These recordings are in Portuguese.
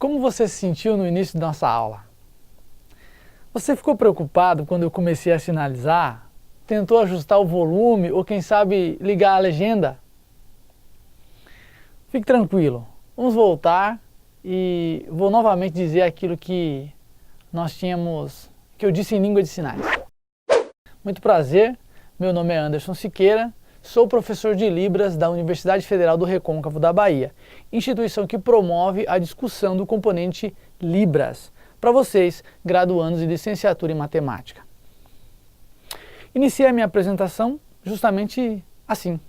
como você se sentiu no início da nossa aula? Você ficou preocupado quando eu comecei a sinalizar? Tentou ajustar o volume ou quem sabe ligar a legenda? Fique tranquilo, vamos voltar e vou novamente dizer aquilo que eu disse em língua de sinais. Muito prazer, meu nome é Anderson Siqueira, sou professor de Libras da Universidade Federal do Recôncavo da Bahia, instituição que promove a discussão do componente Libras para vocês, graduandos em licenciatura em matemática. Iniciei a minha apresentação justamente assim.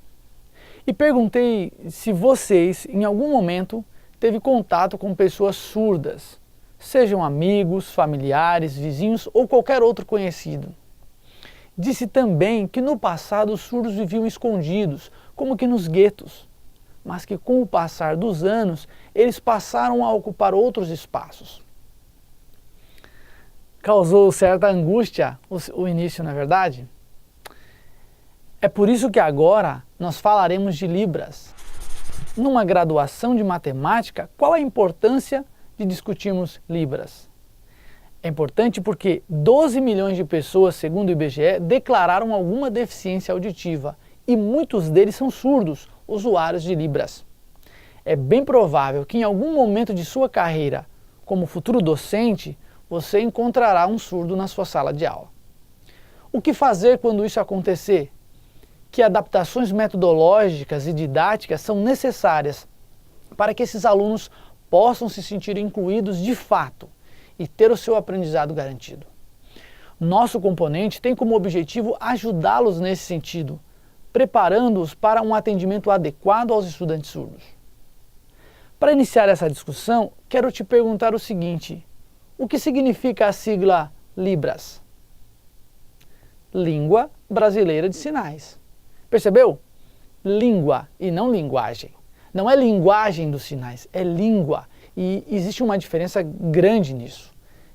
E perguntei se vocês, em algum momento, teve contato com pessoas surdas, sejam amigos, familiares, vizinhos ou qualquer outro conhecido. Disse também que no passado os surdos viviam escondidos, como que nos guetos, mas que com o passar dos anos eles passaram a ocupar outros espaços. Causou certa angústia o início, não é verdade? É por isso que agora nós falaremos de Libras. Numa graduação de matemática, qual a importância de discutirmos Libras? É importante porque 12 milhões de pessoas, segundo o IBGE, declararam alguma deficiência auditiva e muitos deles são surdos, usuários de Libras. É bem provável que em algum momento de sua carreira, como futuro docente, você encontrará um surdo na sua sala de aula. O que fazer quando isso acontecer? Que adaptações metodológicas e didáticas são necessárias para que esses alunos possam se sentir incluídos de fato e ter o seu aprendizado garantido. Nosso componente tem como objetivo ajudá-los nesse sentido, preparando-os para um atendimento adequado aos estudantes surdos. Para iniciar essa discussão, quero te perguntar o seguinte: o que significa a sigla Libras? Língua Brasileira de Sinais. Percebeu? Língua e não linguagem. Não é linguagem dos sinais, é língua. E existe uma diferença grande nisso.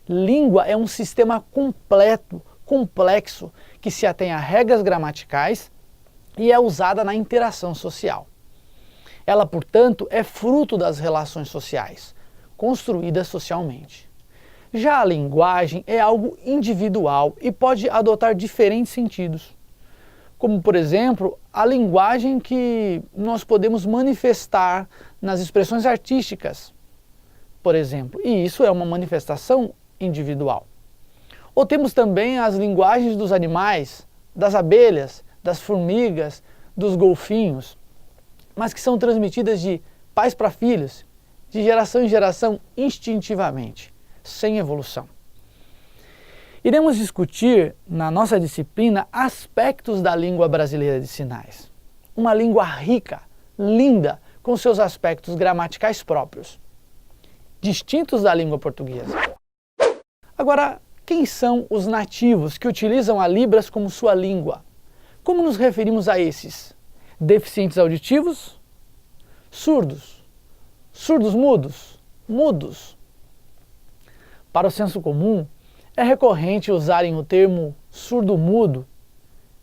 Língua é um sistema completo, complexo, que se atém a regras gramaticais e é usada na interação social. Ela, portanto, é fruto das relações sociais, construídas socialmente. Já a linguagem é algo individual e pode adotar diferentes sentidos. Como, por exemplo, a linguagem que nós podemos manifestar nas expressões artísticas, por exemplo, e isso é uma manifestação individual. Ou temos também as linguagens dos animais, das abelhas, das formigas, dos golfinhos, mas que são transmitidas de pais para filhos, de geração em geração, instintivamente, sem evolução. Iremos discutir na nossa disciplina aspectos da língua brasileira de sinais. Uma língua rica, linda, com seus aspectos gramaticais próprios, distintos da língua portuguesa. Agora, quem são os nativos que utilizam a Libras como sua língua? Como nos referimos a esses? Deficientes auditivos? Surdos? Surdos mudos? Mudos? Para o senso comum, é recorrente usarem o termo surdo-mudo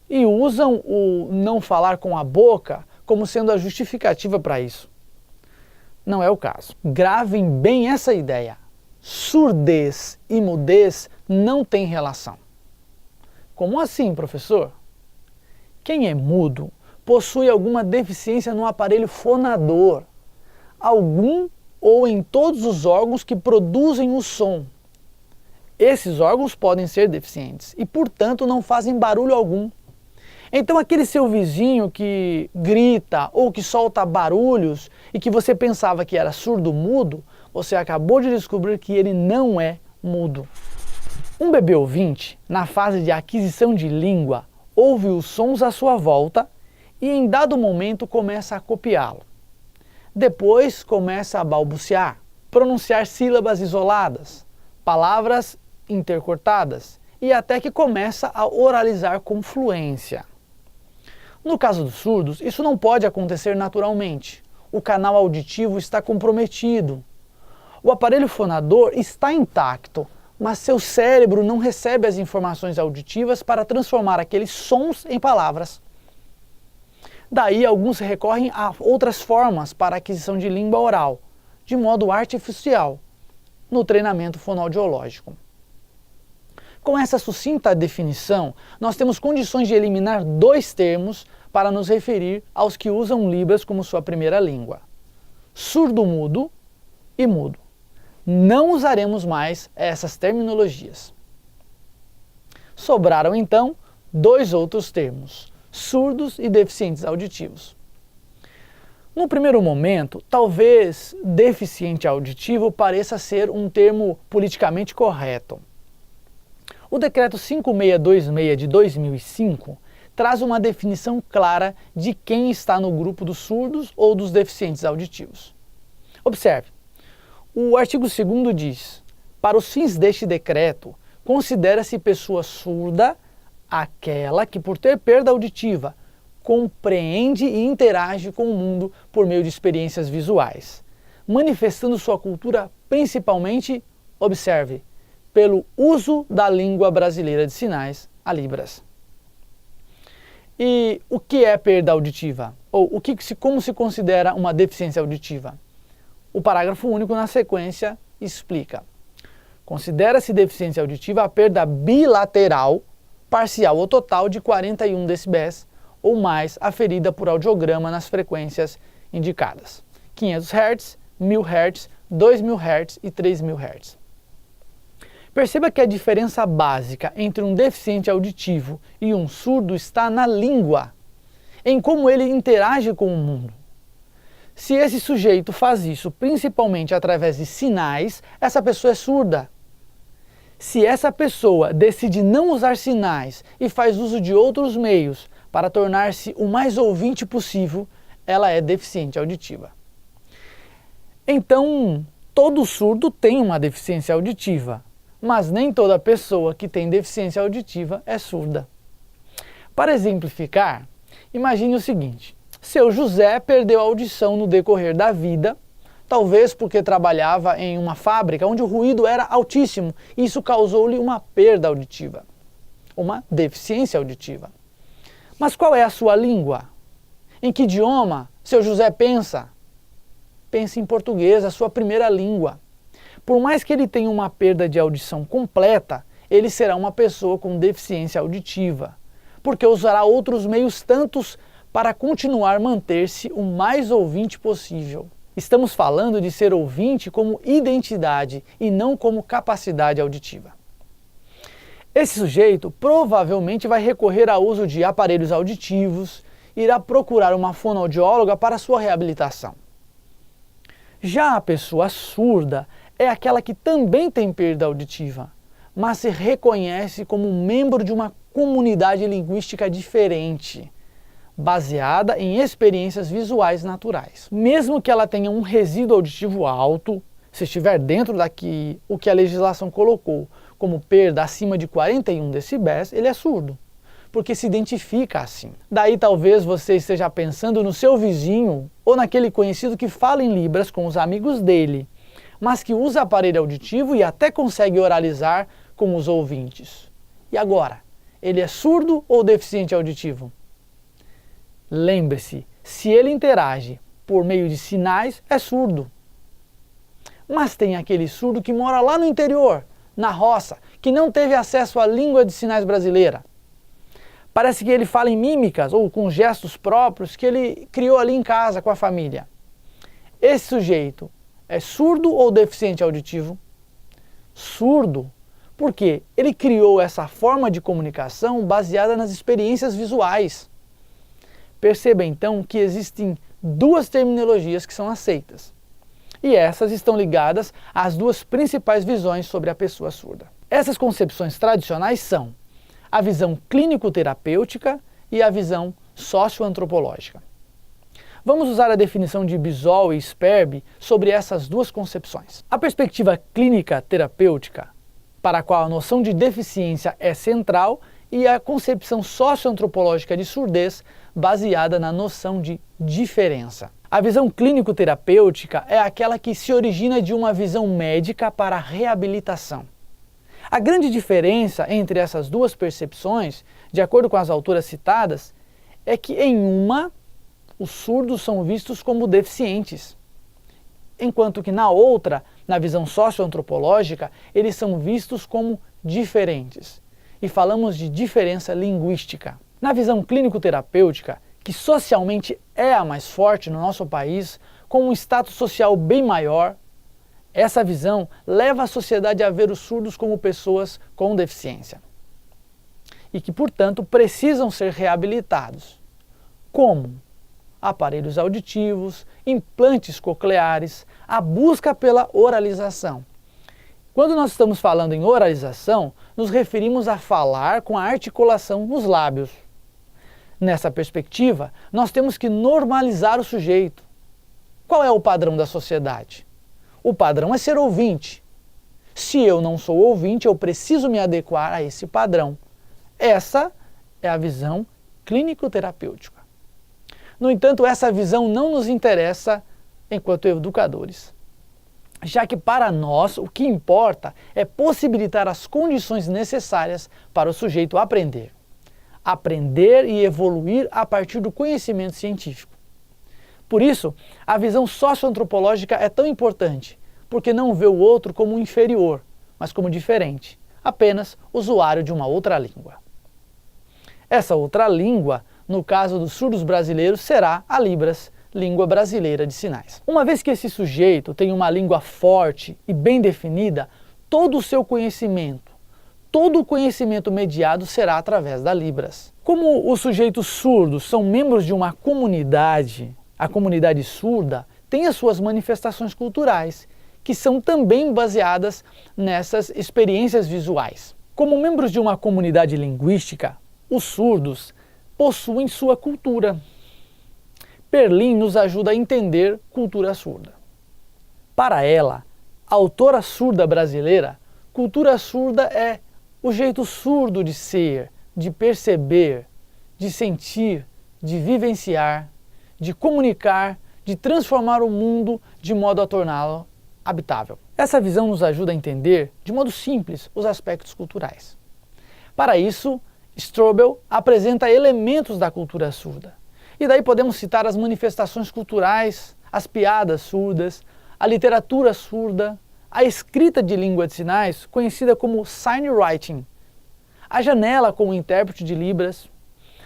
e usam o não falar com a boca como sendo a justificativa para isso. Não é o caso. Gravem bem essa ideia. Surdez e mudez não têm relação. Como assim, professor? Quem é mudo possui alguma deficiência no aparelho fonador, algum ou em todos os órgãos que produzem o som. Esses órgãos podem ser deficientes e, portanto, não fazem barulho algum. Então, aquele seu vizinho que grita ou que solta barulhos e que você pensava que era surdo-mudo, você acabou de descobrir que ele não é mudo. Um bebê ouvinte, na fase de aquisição de língua, ouve os sons à sua volta e, em dado momento, começa a copiá-lo. Depois, começa a balbuciar, pronunciar sílabas isoladas, palavras intercortadas e até que começa a oralizar com fluência. No caso dos surdos, isso não pode acontecer naturalmente. O canal auditivo está comprometido. O aparelho fonador está intacto, mas seu cérebro não recebe as informações auditivas para transformar aqueles sons em palavras. Daí alguns recorrem a outras formas para a aquisição de língua oral, de modo artificial, no treinamento fonoaudiológico. Com essa sucinta definição, nós temos condições de eliminar dois termos para nos referir aos que usam Libras como sua primeira língua: surdo-mudo e mudo. Não usaremos mais essas terminologias. Sobraram então dois outros termos: surdos e deficientes auditivos. No primeiro momento, talvez deficiente auditivo pareça ser um termo politicamente correto. O Decreto 5626 de 2005 traz uma definição clara de quem está no grupo dos surdos ou dos deficientes auditivos. Observe, o artigo 2º diz: para os fins deste decreto, considera-se pessoa surda aquela que, por ter perda auditiva, compreende e interage com o mundo por meio de experiências visuais, manifestando sua cultura principalmente, observe, pelo uso da língua brasileira de sinais, a Libras. E o que é perda auditiva? Ou como se considera uma deficiência auditiva? O parágrafo único na sequência explica: considera-se deficiência auditiva a perda bilateral, parcial ou total de 41 decibéis ou mais aferida por audiograma nas frequências indicadas: 500 Hz, 1000 Hz, 2000 Hz e 3000 Hz. Perceba que a diferença básica entre um deficiente auditivo e um surdo está na língua, em como ele interage com o mundo. Se esse sujeito faz isso principalmente através de sinais, essa pessoa é surda. Se essa pessoa decide não usar sinais e faz uso de outros meios para tornar-se o mais ouvinte possível, ela é deficiente auditiva. Então, todo surdo tem uma deficiência auditiva, mas nem toda pessoa que tem deficiência auditiva é surda. Para exemplificar, imagine o seguinte: seu José perdeu a audição no decorrer da vida, talvez porque trabalhava em uma fábrica onde o ruído era altíssimo e isso causou-lhe uma perda auditiva, uma deficiência auditiva. Mas qual é a sua língua? Em que idioma seu José pensa? Pense em português, a sua primeira língua. Por mais que ele tenha uma perda de audição completa, ele será uma pessoa com deficiência auditiva, porque usará outros meios tantos para continuar a manter-se o mais ouvinte possível. Estamos falando de ser ouvinte como identidade e não como capacidade auditiva. Esse sujeito provavelmente vai recorrer ao uso de aparelhos auditivos, irá procurar uma fonoaudióloga para sua reabilitação. Já a pessoa surda é aquela que também tem perda auditiva, mas se reconhece como membro de uma comunidade linguística diferente, baseada em experiências visuais naturais. Mesmo que ela tenha um resíduo auditivo alto, se estiver dentro o que a legislação colocou como perda acima de 41 decibéis, ele é surdo, porque se identifica assim. Daí talvez você esteja pensando no seu vizinho ou naquele conhecido que fala em Libras com os amigos dele, mas que usa aparelho auditivo e até consegue oralizar com os ouvintes. E agora, ele é surdo ou deficiente auditivo? Lembre-se, se ele interage por meio de sinais, é surdo. Mas tem aquele surdo que mora lá no interior, na roça, que não teve acesso à língua de sinais brasileira. Parece que ele fala em mímicas ou com gestos próprios que ele criou ali em casa com a família. Esse sujeito é surdo ou deficiente auditivo? Surdo, porque ele criou essa forma de comunicação baseada nas experiências visuais. Perceba então que existem duas terminologias que são aceitas. E essas estão ligadas às duas principais visões sobre a pessoa surda. Essas concepções tradicionais são a visão clínico-terapêutica e a visão socioantropológica. Vamos usar a definição de Bisol e Sperbe sobre essas duas concepções. A perspectiva clínica terapêutica, para a qual a noção de deficiência é central, e a concepção socioantropológica de surdez, baseada na noção de diferença. A visão clínico-terapêutica é aquela que se origina de uma visão médica para a reabilitação. A grande diferença entre essas duas percepções, de acordo com as autoras citadas, é que em uma, os surdos são vistos como deficientes, enquanto que na outra, Na visão socioantropológica, eles são vistos como diferentes. E falamos de diferença linguística. Na visão clínico-terapêutica, que socialmente é a mais forte no nosso país, com um status social bem maior, essa visão leva a sociedade a ver os surdos como pessoas com deficiência. E que, portanto, precisam ser reabilitados. Como? Aparelhos auditivos, implantes cocleares, a busca pela oralização. Quando nós estamos falando em oralização, nos referimos a falar com a articulação nos lábios. Nessa perspectiva, nós temos que normalizar o sujeito. Qual é o padrão da sociedade? O padrão é ser ouvinte. Se eu não sou ouvinte, eu preciso me adequar a esse padrão. Essa é a visão clínico-terapêutica. No entanto, essa visão não nos interessa enquanto educadores, já que para nós o que importa é possibilitar as condições necessárias para o sujeito aprender. Aprender e evoluir a partir do conhecimento científico. Por isso, a visão socioantropológica é tão importante, porque não vê o outro como inferior, mas como diferente, apenas usuário de uma outra língua. Essa outra língua, no caso dos surdos brasileiros, será a Libras, língua brasileira de sinais. Uma vez que esse sujeito tem uma língua forte e bem definida, todo o seu conhecimento, todo o conhecimento mediado será através da Libras. Como os sujeitos surdos são membros de uma comunidade, a comunidade surda tem as suas manifestações culturais, que são também baseadas nessas experiências visuais. Como membros de uma comunidade linguística, os surdos possuem sua cultura. Perlin nos ajuda a entender cultura surda. Para ela, a autora surda brasileira, cultura surda é o jeito surdo de ser, de perceber, de sentir, de vivenciar, de comunicar, de transformar o mundo de modo a torná-lo habitável. Essa visão nos ajuda a entender, de modo simples, os aspectos culturais. Para isso, Strobel apresenta elementos da cultura surda. E daí podemos citar as manifestações culturais, as piadas surdas, a literatura surda, a escrita de língua de sinais, conhecida como sign writing, a janela como intérprete de Libras,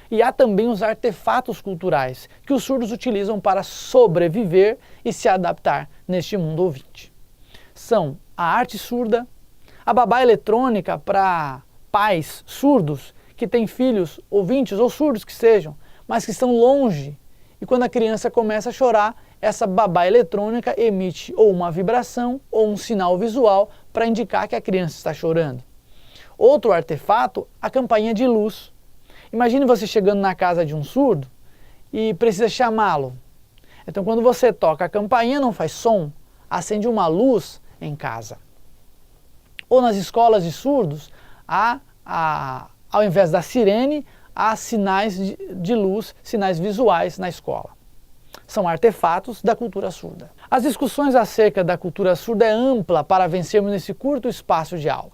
e há também os artefatos culturais que os surdos utilizam para sobreviver e se adaptar neste mundo ouvinte. São a arte surda, a babá eletrônica para pais surdos que têm filhos ouvintes ou surdos que sejam, mas que estão longe, e quando a criança começa a chorar, essa babá eletrônica emite ou uma vibração ou um sinal visual para indicar que a criança está chorando. Outro artefato, a campainha de luz. Imagine você chegando na casa de um surdo e precisa chamá-lo. Então quando você toca a campainha não faz som, acende uma luz em casa. Ou nas escolas de surdos, ao invés da sirene, há sinais de luz, sinais visuais na escola. São artefatos da cultura surda. As discussões acerca da cultura surda é ampla para vencermos nesse curto espaço de aula.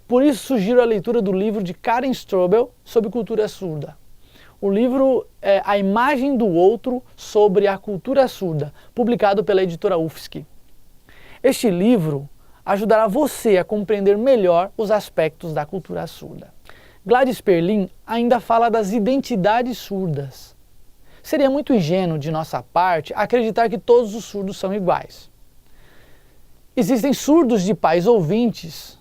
Por isso sugiro a leitura do livro de Karen Strobel sobre cultura surda. O livro é A Imagem do Outro sobre a Cultura Surda, publicado pela editora UFSC. Este livro ajudará você a compreender melhor os aspectos da cultura surda. Gladys Perlin ainda fala das identidades surdas. Seria muito ingênuo de nossa parte acreditar que todos os surdos são iguais. Existem surdos de pais ouvintes.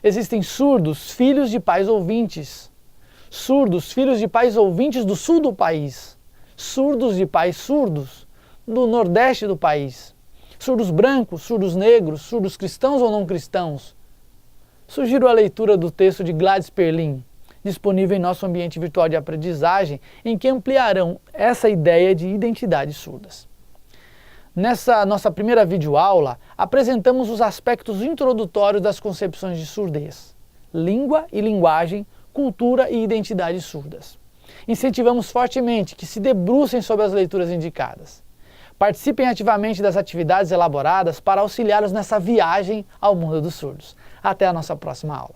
Existem surdos, filhos de pais ouvintes. Surdos, filhos de pais ouvintes do sul do país. Surdos de pais surdos do nordeste do país. Surdos brancos, surdos negros, surdos cristãos ou não cristãos. Sugiro a leitura do texto de Gladys Perlin, disponível em nosso ambiente virtual de aprendizagem, em que ampliarão essa ideia de identidades surdas. Nessa nossa primeira videoaula, apresentamos os aspectos introdutórios das concepções de surdez, língua e linguagem, cultura e identidades surdas. Incentivamos fortemente que se debrucem sobre as leituras indicadas. Participem ativamente das atividades elaboradas para auxiliá-los nessa viagem ao mundo dos surdos. Até a nossa próxima aula.